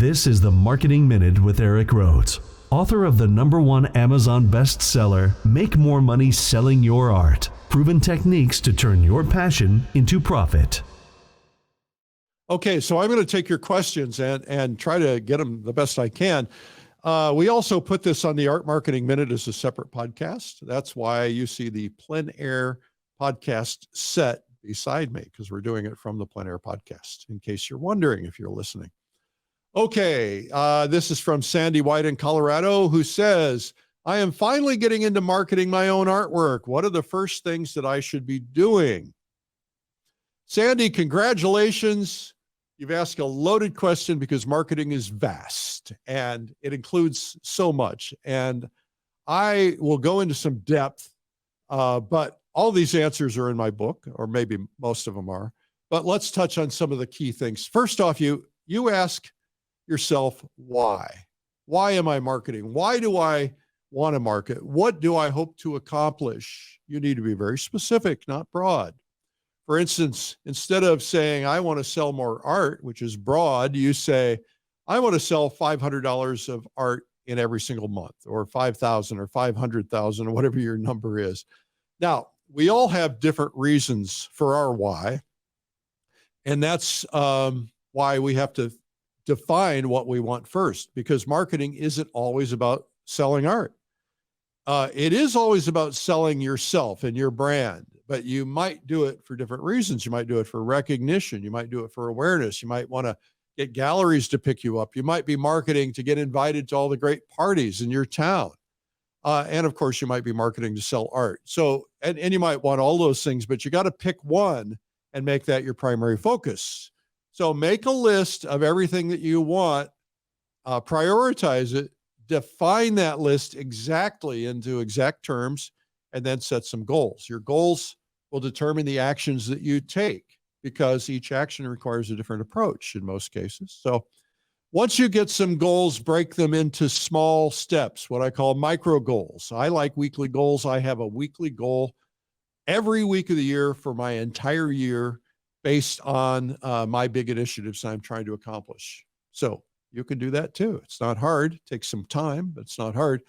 This is the Marketing Minute with Eric Rhodes, author of the #1 Amazon bestseller, Make More Money Selling Your Art, Proven Techniques to Turn Your Passion into Profit. Okay, so I'm going to take your questions and try to get them the best I can. We also put this on the Art Marketing Minute as a separate podcast. That's why you see the Plein Air podcast set beside me, because we're doing it from the Plein Air podcast, in case you're wondering if you're listening. Okay, this is from Sandy White in Colorado, who says, I am finally getting into marketing my own artwork. What are the first things that I should be doing? Sandy, congratulations. You've asked a loaded question because marketing is vast and it includes so much. And I will go into some depth, but all these answers are in my book, or maybe most of them are. But let's touch on some of the key things. First off, you ask yourself, why? Why am I marketing? Why do I want to market? What do I hope to accomplish? You need to be very specific, not broad. For instance, instead of saying, I want to sell more art, which is broad, you say, I want to sell $500 of art in every single month, or 5,000 or 500,000 or whatever your number is. Now, we all have different reasons for our why. And that's why we have to define what we want first, because marketing isn't always about selling art. It is always about selling yourself and your brand, but you might do it for different reasons. You might do it for recognition. You might do it for awareness. You might want to get galleries to pick you up. You might be marketing to get invited to all the great parties in your town. And of course, you might be marketing to sell art. So, and you might want all those things, but you got to pick one and make that your primary focus. So make a list of everything that you want, prioritize it, define that list exactly into exact terms, and then set some goals. Your goals will determine the actions that you take, because each action requires a different approach in most cases. So once you get some goals, break them into small steps, what I call micro goals. I like weekly goals. I have a weekly goal every week of the year for my entire year, based on my big initiatives I'm trying to accomplish. So you can do that too. It's not hard. It takes some time, but it's not hard.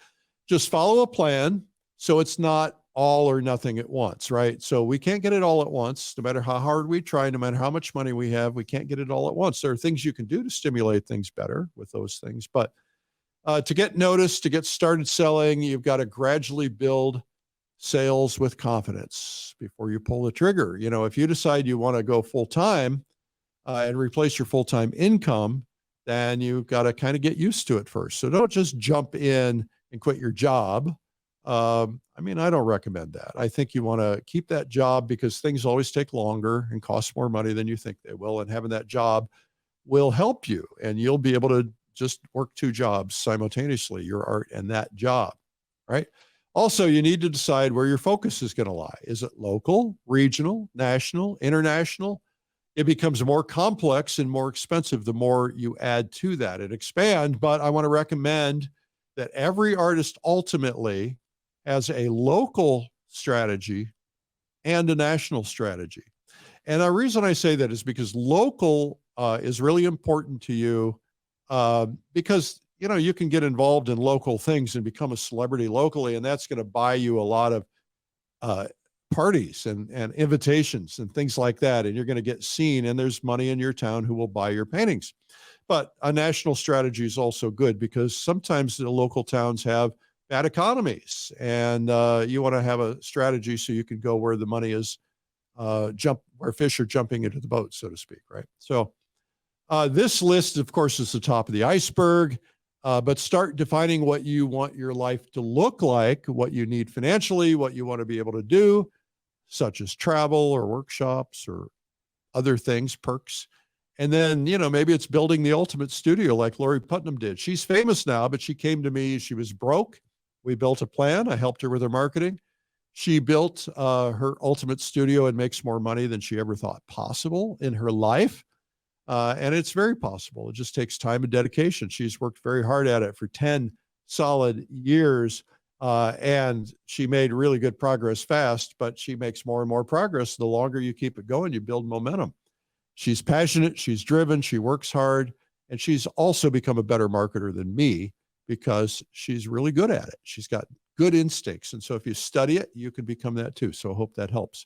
Just follow a plan so it's not all or nothing at once, right? So we can't get it all at once, no matter how hard we try, no matter how much money we have, we can't get it all at once. There are things you can do to stimulate things better with those things. But to get noticed, to get started selling, you've got to gradually build sales with confidence before you pull the trigger. You know, if you decide you want to go full-time and replace your full-time income, then you've got to kind of get used to it first. So don't just jump in and quit your job. I don't recommend that. I think you want to keep that job, because things always take longer and cost more money than you think they will. And having that job will help you, and you'll be able to just work two jobs simultaneously, your art and that job, right? Also, you need to decide where your focus is going to lie. Is it local, regional, national, international? It becomes more complex and more expensive the more you add to that and expand. But I want to recommend that every artist ultimately has a local strategy and a national strategy. And the reason I say that is because local is really important to you, because you can get involved in local things and become a celebrity locally, and that's going to buy you a lot of parties and invitations and things like that. And you're going to get seen, and there's money in your town who will buy your paintings. But a national strategy is also good, because sometimes the local towns have bad economies, and you want to have a strategy so you can go where the money is, where fish are jumping into the boat, so to speak, right? So this list, of course, is the top of the iceberg. But start defining what you want your life to look like, what you need financially, what you want to be able to do, such as travel or workshops or other things, perks. And then, maybe it's building the ultimate studio like Lori Putnam did. She's famous now, but she came to me, she was broke. We built a plan. I helped her with her marketing. She built her ultimate studio and makes more money than she ever thought possible in her life. And it's very possible. It just takes time and dedication. She's worked very hard at it for 10 solid years. And she made really good progress fast, but she makes more and more progress. The longer you keep it going, you build momentum. She's passionate. She's driven. She works hard. And she's also become a better marketer than me because she's really good at it. She's got good instincts. And so if you study it, you can become that too. So I hope that helps.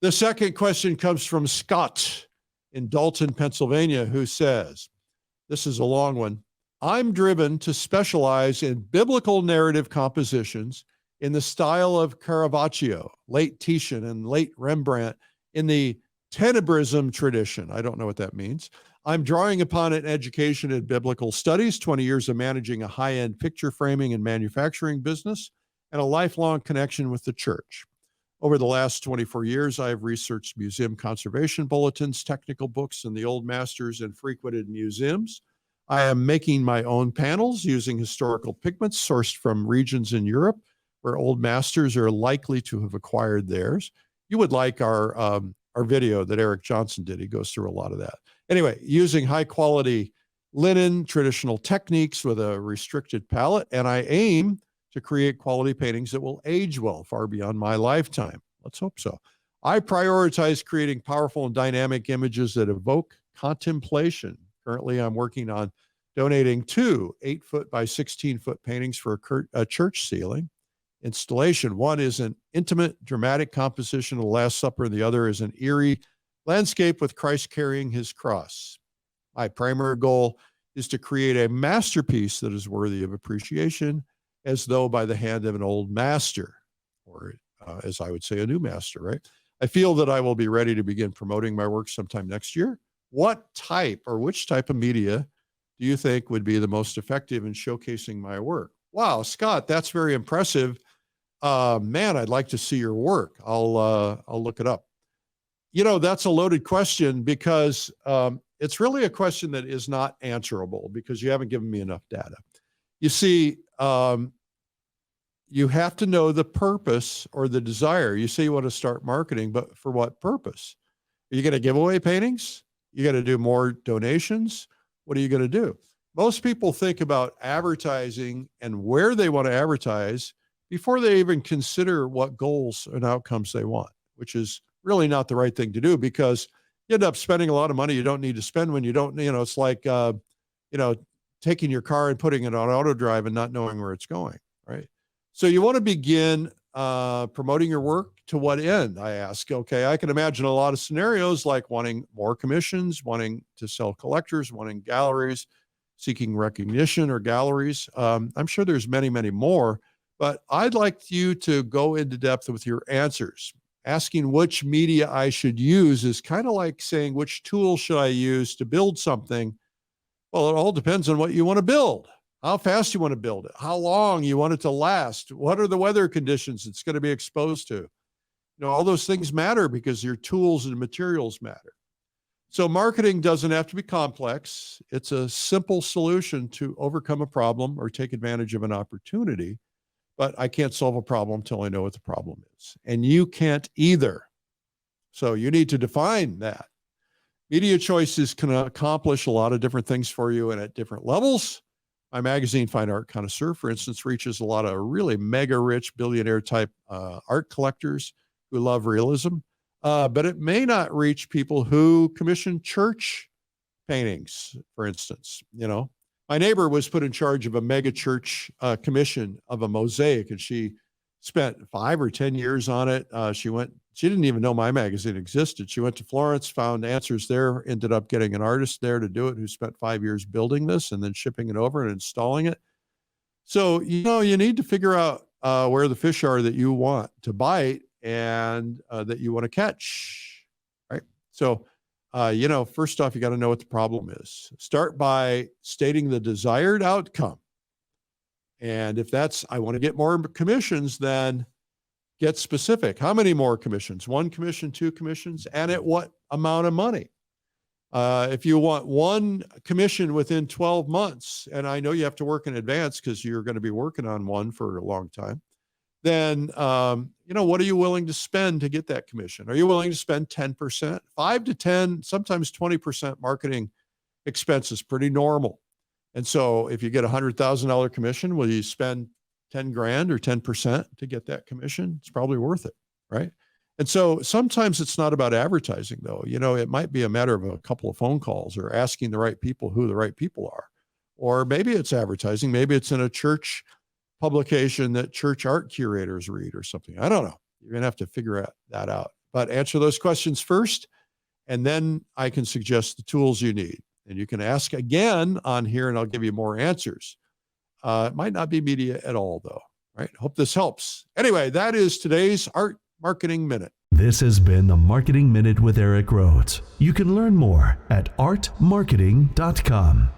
The second question comes from Scott in Dalton, Pennsylvania, who says, this is a long one. I'm driven to specialize in biblical narrative compositions in the style of Caravaggio, late Titian, and late Rembrandt in the Tenebrism tradition. I don't know what that means. I'm drawing upon an education in biblical studies, 20 years of managing a high-end picture framing and manufacturing business, and a lifelong connection with the church. Over the last 24 years, I have researched museum conservation bulletins, technical books, and the old masters and frequented museums. I am making my own panels using historical pigments sourced from regions in Europe where old masters are likely to have acquired theirs. You would like our video that Eric Johnson did. He goes through a lot of that. Anyway, using high quality linen, traditional techniques with a restricted palette, and I aim to create quality paintings that will age well, far beyond my lifetime. Let's hope so. I prioritize creating powerful and dynamic images that evoke contemplation. Currently, I'm working on donating 2 8-foot by 16-foot paintings for a church ceiling installation. One is an intimate, dramatic composition of the Last Supper, and the other is an eerie landscape with Christ carrying his cross. My primary goal is to create a masterpiece that is worthy of appreciation, as though by the hand of an old master, or as I would say, a new master, right? I feel that I will be ready to begin promoting my work sometime next year. What type or which type of media do you think would be the most effective in showcasing my work? Wow, Scott, that's very impressive. Man, I'd like to see your work. I'll look it up. You know, that's a loaded question because it's really a question that is not answerable because you haven't given me enough data. You see, you have to know the purpose or the desire. You say you want to start marketing, but for what purpose? Are you going to give away paintings? You got to do more donations? What are you going to do? Most people think about advertising and where they want to advertise before they even consider what goals and outcomes they want, which is really not the right thing to do because you end up spending a lot of money you don't need to spend when you don't, it's like, taking your car and putting it on auto drive and not knowing where it's going, right? So you want to begin promoting your work to what end, I ask. Okay, I can imagine a lot of scenarios like wanting more commissions, wanting to sell collectors, wanting galleries, seeking recognition or galleries. I'm sure there's many, many more, but I'd like you to go into depth with your answers. Asking which media I should use is kind of like saying which tool should I use to build something. Well, it all depends on what you want to build, how fast you want to build it, how long you want it to last, what are the weather conditions it's going to be exposed to. All those things matter because your tools and materials matter. So marketing doesn't have to be complex. It's a simple solution to overcome a problem or take advantage of an opportunity. But I can't solve a problem until I know what the problem is. And you can't either. So you need to define that. Media choices can accomplish a lot of different things for you and at different levels. My magazine, Fine Art Connoisseur, for instance, reaches a lot of really mega rich billionaire type art collectors who love realism. But it may not reach people who commission church paintings, for instance. My neighbor was put in charge of a mega church commission of a mosaic, and she spent 5 or 10 years on it. She didn't even know my magazine existed. She went to Florence, found answers there, ended up getting an artist there to do it who spent 5 years building this and then shipping it over and installing it. So, you need to figure out where the fish are that you want to bite and that you want to catch, right? So, first off, you got to know what the problem is. Start by stating the desired outcome. And if that's, I want to get more commissions, then get specific. How many more commissions? 1 commission, 2 commissions, and at what amount of money? If you want 1 commission within 12 months, and I know you have to work in advance because you're going to be working on one for a long time, then, what are you willing to spend to get that commission? Are you willing to spend 10%, 5 to 10, sometimes 20% marketing expense is pretty normal. And so if you get $100,000 commission, will you spend 10 grand or 10% to get that commission? It's probably worth it, right? And so sometimes it's not about advertising, though. It might be a matter of a couple of phone calls or asking the right people who the right people are. Or maybe it's advertising. Maybe it's in a church publication that church art curators read or something. I don't know. You're going to have to figure that out. But answer those questions first, and then I can suggest the tools you need. And you can ask again on here, and I'll give you more answers. It might not be media at all, though. Right? Hope this helps. Anyway, that is today's Art Marketing Minute. This has been the Marketing Minute with Eric Rhodes. You can learn more at artmarketing.com.